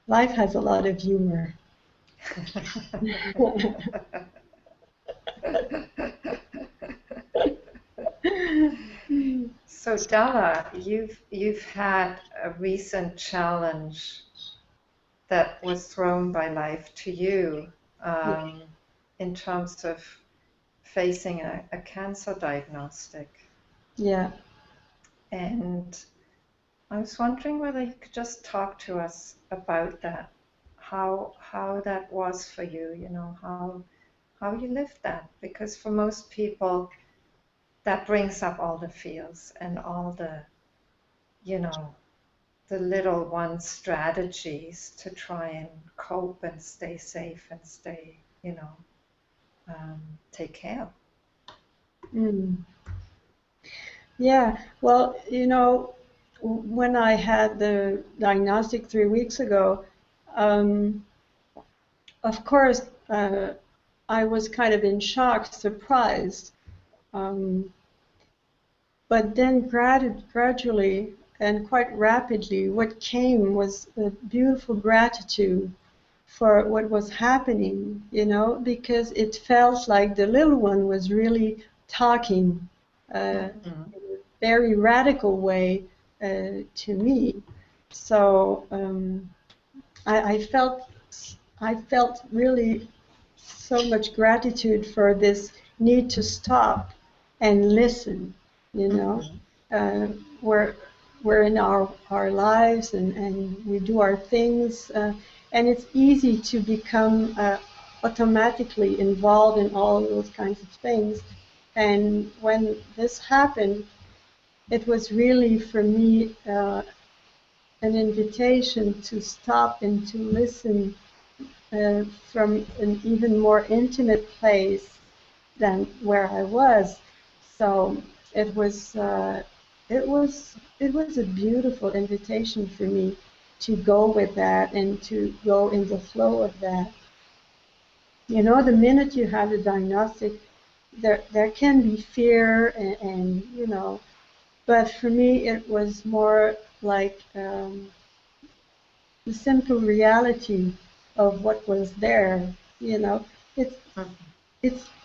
Life has a lot of humor. So Della, you've had a recent challenge that was thrown by life to you in terms of facing a cancer diagnostic. Yeah. And I was wondering whether you could just talk to us about that, how that was for you, you know, how you lived that. Because for most people, that brings up all the fears and all the, you know, the little one strategies to try and cope and stay safe and stay, you know, take care. Mm. Yeah, well, you know, when I had the diagnostic 3 weeks ago, of course, I was kind of in shock, surprised. But then gradually and quite rapidly, what came was a beautiful gratitude for what was happening, you know, because it felt like the little one was really talking in a very radical way to me. So I felt really so much gratitude for this need to stop and listen, you know. Uh, we're, we're in our lives and we do our things, and it's easy to become automatically involved in all those kinds of things. And when this happened, it was really for me an invitation to stop and to listen from an even more intimate place than where I was. So it was a beautiful invitation for me to go with that and to go in the flow of that. You know, the minute you have a diagnostic, there can be fear and you know, but for me it was more like the simple reality of what was there. You know, it's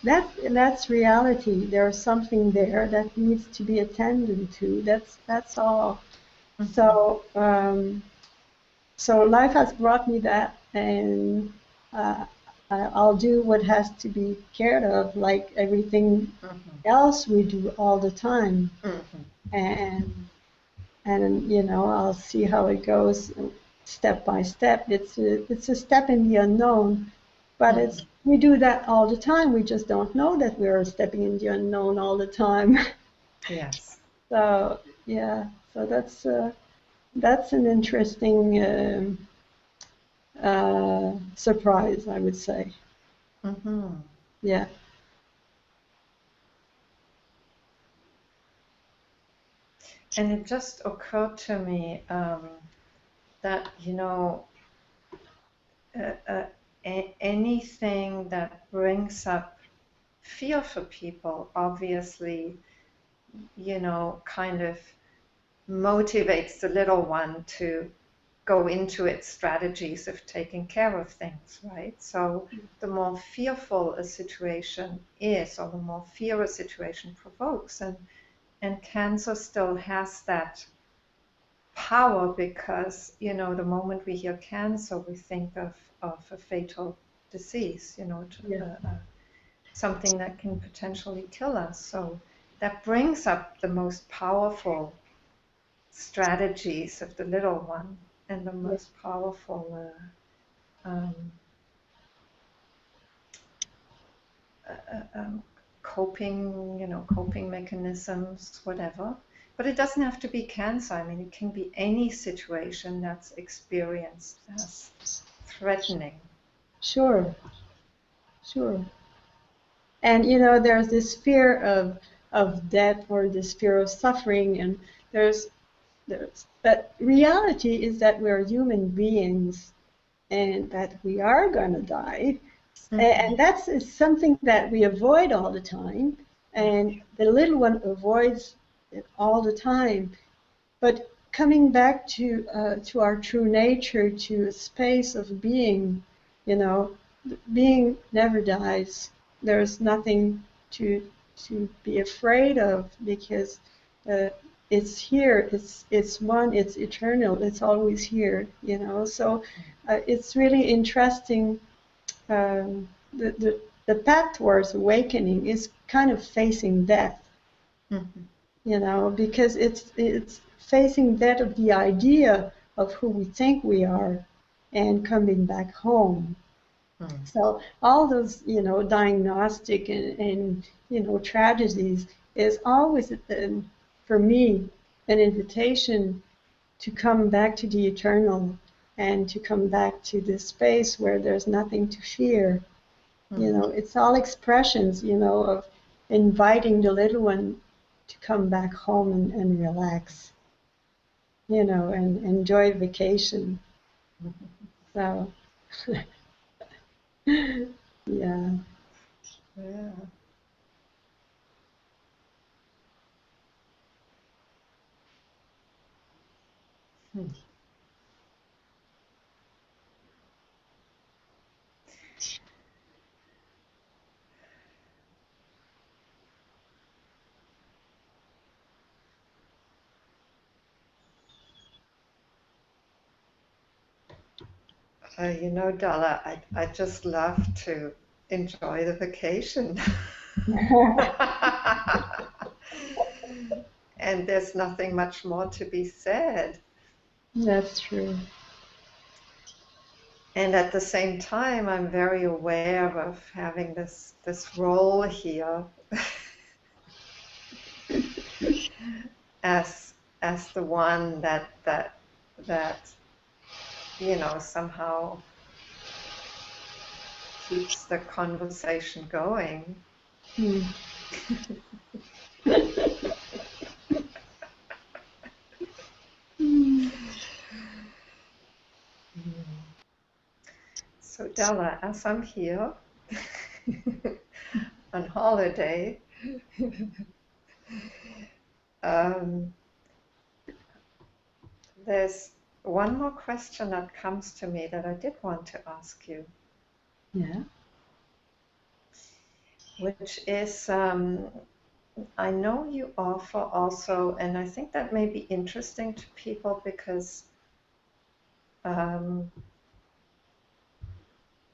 that's reality. There's something there that needs to be attended to. That's all. So so life has brought me that, and I'll do what has to be cared of, like everything else we do all the time. And you know, I'll see how it goes step by step. It's a step in the unknown, but it's we do that all the time. We just don't know that we're stepping in the unknown all the time. Yes. So yeah, so that's an interesting surprise, I would say. Yeah. And it just occurred to me that, you know, anything that brings up fear for people, obviously, you know, kind of motivates the little one to go into its strategies of taking care of things, right? So the more fearful a situation is, or the more fear a situation provokes, and cancer still has that power because, you know, the moment we hear cancer, we think of a fatal disease, you know, something that can potentially kill us. So that brings up the most powerful strategies of the little one and the most powerful coping, you know, coping mechanisms, whatever. But it doesn't have to be cancer. I mean, it can be any situation that's experienced as threatening. Sure. Sure. And you know, there's this fear of death or this fear of suffering, and but reality is that we're human beings and that we are going to die. And that's something that we avoid all the time, and the little one avoids it all the time. But coming back to our true nature, to a space of being, you know, being never dies. There's nothing to be afraid of, because it's here. It's one. It's eternal. It's always here. You know. So it's really interesting. The path towards awakening is kind of facing death. Mm-hmm. You know, because it's facing that of the idea of who we think we are, and coming back home. Mm. So all those, you know, diagnostic and you know, tragedies is always, for me, an invitation to come back to the eternal, and to come back to this space where there's nothing to fear. Mm. You know, it's all expressions, you know, of inviting the little one to come back home and relax, you know, and enjoy vacation. So, yeah. Yeah. Hmm. You know, Della, I just love to enjoy the vacation. And there's nothing much more to be said. That's true. And at the same time, I'm very aware of having this role here as the one that you know, somehow keeps the conversation going. Hmm. So Della, as I'm here on holiday, um, there's one more question that comes to me that I did want to ask you. Yeah. Which is, I know you offer also, and I think that may be interesting to people, because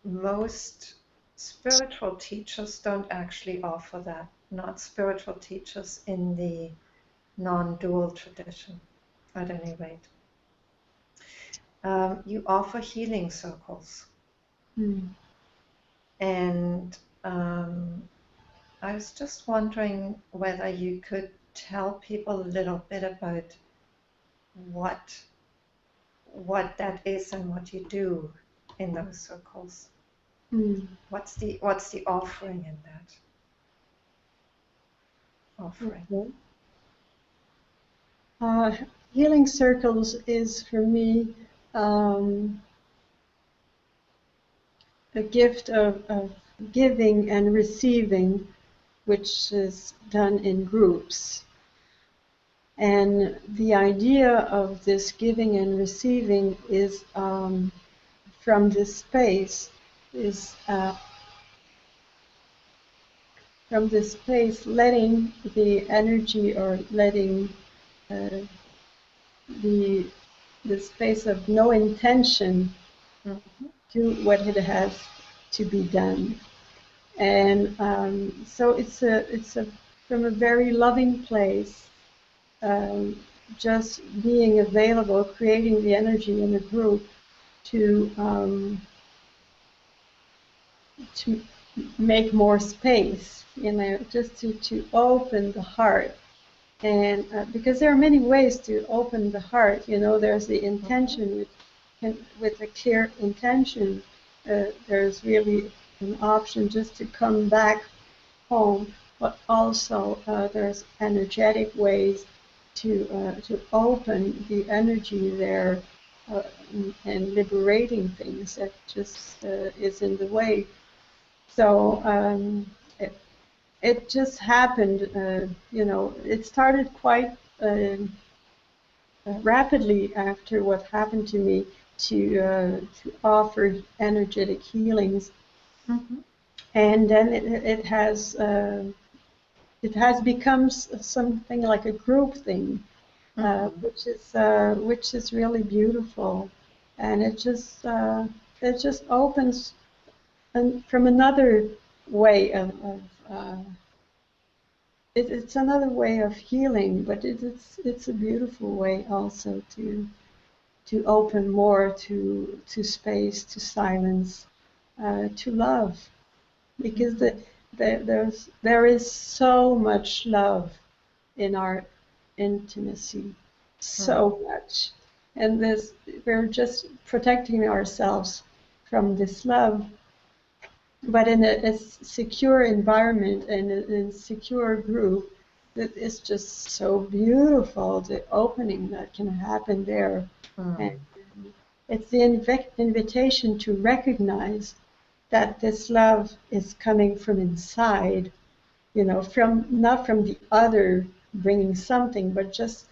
most spiritual teachers don't actually offer that, not spiritual teachers in the non-dual tradition, at any rate. You offer healing circles. Hmm. And I was just wondering whether you could tell people a little bit about what that is and what you do in those circles. Hmm. What's the offering in that offering? Okay. Healing circles is for me a gift of giving and receiving, which is done in groups. And the idea of this giving and receiving is from this space, is from this place, letting the energy, or letting uh, the space of no intention Mm-hmm. do what it has to be done. And so it's a from a very loving place, um, just being available, creating the energy in the group to make more space, you know, just to open the heart. And because there are many ways to open the heart, you know, there's the intention, with a clear intention. There's really an option just to come back home, but also there's energetic ways to open the energy there, uh, and liberating things that just is in the way. So it just happened, you know, it started quite rapidly after what happened to me to offer energetic healings, and then it has become something like a group thing, which is really beautiful, and it just opens from another way of it's another way of healing, but it's a beautiful way also to open more to space, to silence, to love, because there is so much love in our intimacy, so much, and we're just protecting ourselves from this love, but in a secure environment and in a secure group. That is just so beautiful, the opening that can happen there. And it's the invitation to recognize that this love is coming from inside, from not from the other bringing something, but just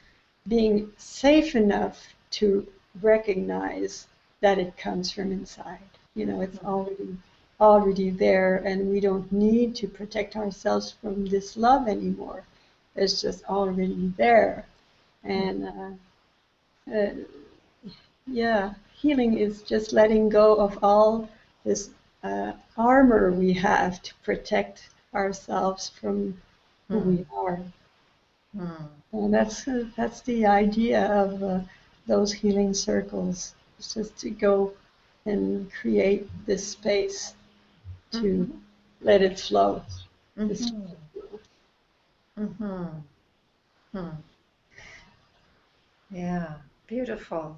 being safe enough to recognize that it comes from inside. It's already there, and we don't need to protect ourselves from this love anymore. It's just already there. And yeah, healing is just letting go of all this armor we have to protect ourselves from who we are. And that's the idea of those healing circles. It's just to go and create this space to let it flow. Yeah, beautiful.